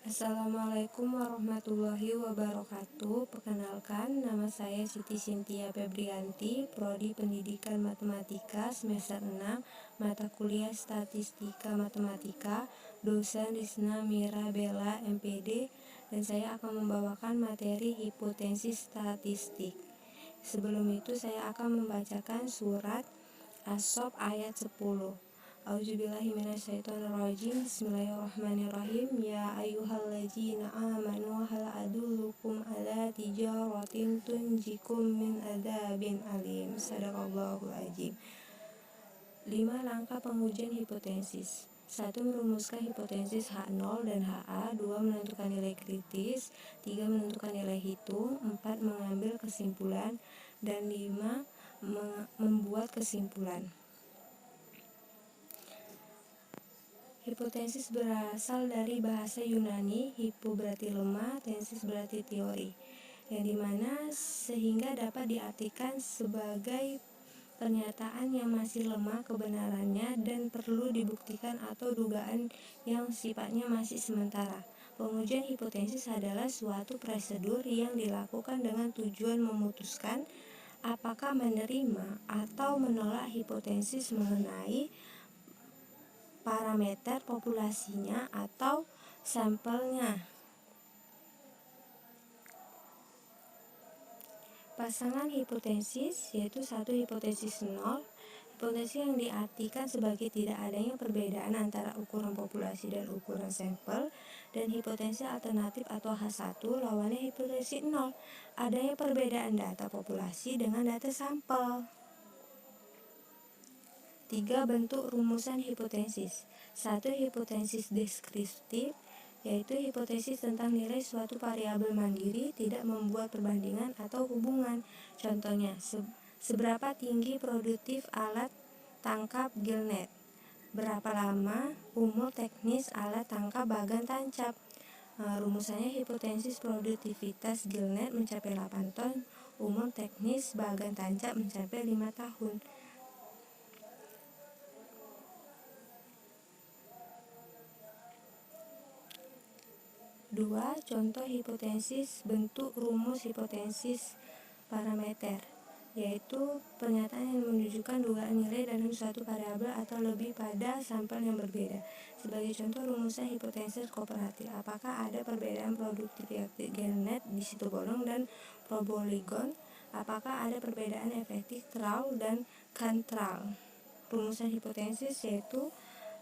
Assalamualaikum warahmatullahi wabarakatuh. Perkenalkan, nama saya Siti Sintia Febrianti, Prodi Pendidikan Matematika semester 6, mata kuliah Statistika Matematika, dosen Risna Mirabella MPD, dan saya akan membawakan materi hipotesis statistik. Sebelum itu saya akan membacakan surat As-Sof ayat 10. Auzubillahiminasyaitonirrajim. Bismillahirrahmanirrahim. Ya ayyuhalladzina amanu hal adullukum ala tijaratin tunjikum min adzabin alim. Shadaqallahul azim. 5 langkah pengujian hipotesis. 1. Merumuskan hipotesis H0 dan HA. 2. Menentukan nilai kritis. 3. Menentukan nilai hitung. 4. Mengambil kesimpulan. Dan 5. Membuat kesimpulan. Hipotesis berasal dari bahasa Yunani, hipo berarti lemah, tesis berarti teori, yang dimana sehingga dapat diartikan sebagai pernyataan yang masih lemah kebenarannya dan perlu dibuktikan atau dugaan yang sifatnya masih sementara. Pengujian hipotesis adalah suatu prosedur yang dilakukan dengan tujuan memutuskan apakah menerima atau menolak hipotesis mengenai parameter populasinya atau sampelnya. Pasangan hipotesis yaitu 1. Hipotesis 0. Hipotesis yang diartikan sebagai tidak adanya perbedaan antara ukuran populasi dan ukuran sampel, dan hipotesis alternatif atau H1 lawannya hipotesis 0, adanya perbedaan data populasi dengan data sampel. 3. Bentuk rumusan hipotesis. 1. Hipotesis deskriptif, yaitu hipotesis tentang nilai suatu variabel mandiri tidak membuat perbandingan atau hubungan. Contohnya, seberapa tinggi produktif alat tangkap gillnet, berapa lama umur teknis alat tangkap bagan tancap. Rumusannya hipotesis produktivitas gillnet mencapai 8 ton, umur teknis bagan tancap mencapai 5 tahun. 2. Contoh hipotesis bentuk rumus hipotesis parameter, yaitu pernyataan yang menunjukkan dugaan nilai dalam suatu variabel atau lebih pada sampel yang berbeda. Sebagai contoh rumusan hipotesis kooperatif, apakah ada perbedaan produktivitas gillnet di situ bolong dan proboligon? Apakah ada perbedaan efektif Traul dan Cantrell? Rumusan hipotesis yaitu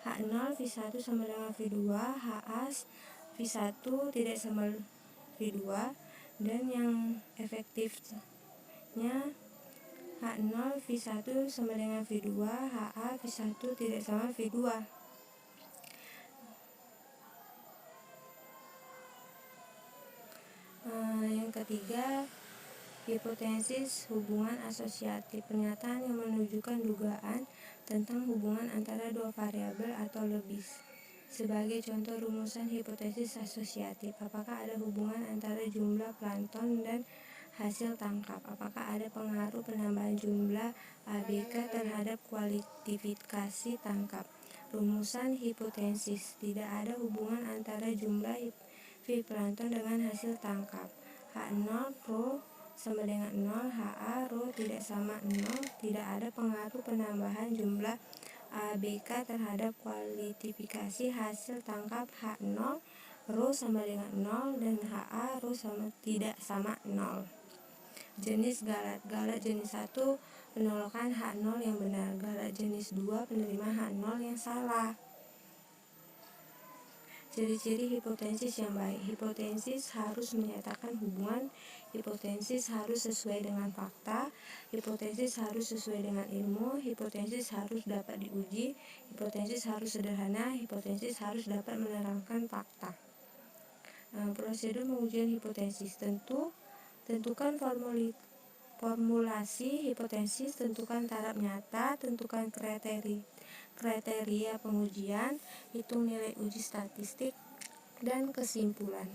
H0 V1 sama dengan V2, HA V1 tidak sama V2, dan yang efektifnya H0 V1 sama dengan V2, HA V1 tidak sama V2. Yang ketiga, hipotesis hubungan asosiatif, pernyataan yang menunjukkan dugaan tentang hubungan antara dua variabel atau lebih. Sebagai contoh rumusan hipotesis asosiatif, apakah ada hubungan antara jumlah plankton dan hasil tangkap? Apakah ada pengaruh penambahan jumlah ABK terhadap kualifikasi tangkap? Rumusan hipotesis, tidak ada hubungan antara jumlah plankton dengan hasil tangkap. H0 rho sama dengan 0, HA rho tidak sama 0, tidak ada pengaruh penambahan jumlah ABK terhadap kualifikasi hasil tangkap. H0 rho sama dengan 0 dan HA rho tidak sama 0. Jenis galat. Galat jenis 1 penolakan H0 yang benar, galat jenis 2 penerima H0 yang salah. Ciri-ciri hipotesis yang baik. Hipotesis harus menyatakan hubungan, hipotesis harus sesuai dengan fakta, hipotesis harus sesuai dengan ilmu, hipotesis harus dapat diuji, hipotesis harus sederhana, hipotesis harus dapat menerangkan fakta. Prosedur pengujian hipotesis. Tentukan formulasi hipotesis, tentukan taraf nyata, tentukan kriteria pengujian, hitung nilai uji statistik, dan kesimpulan.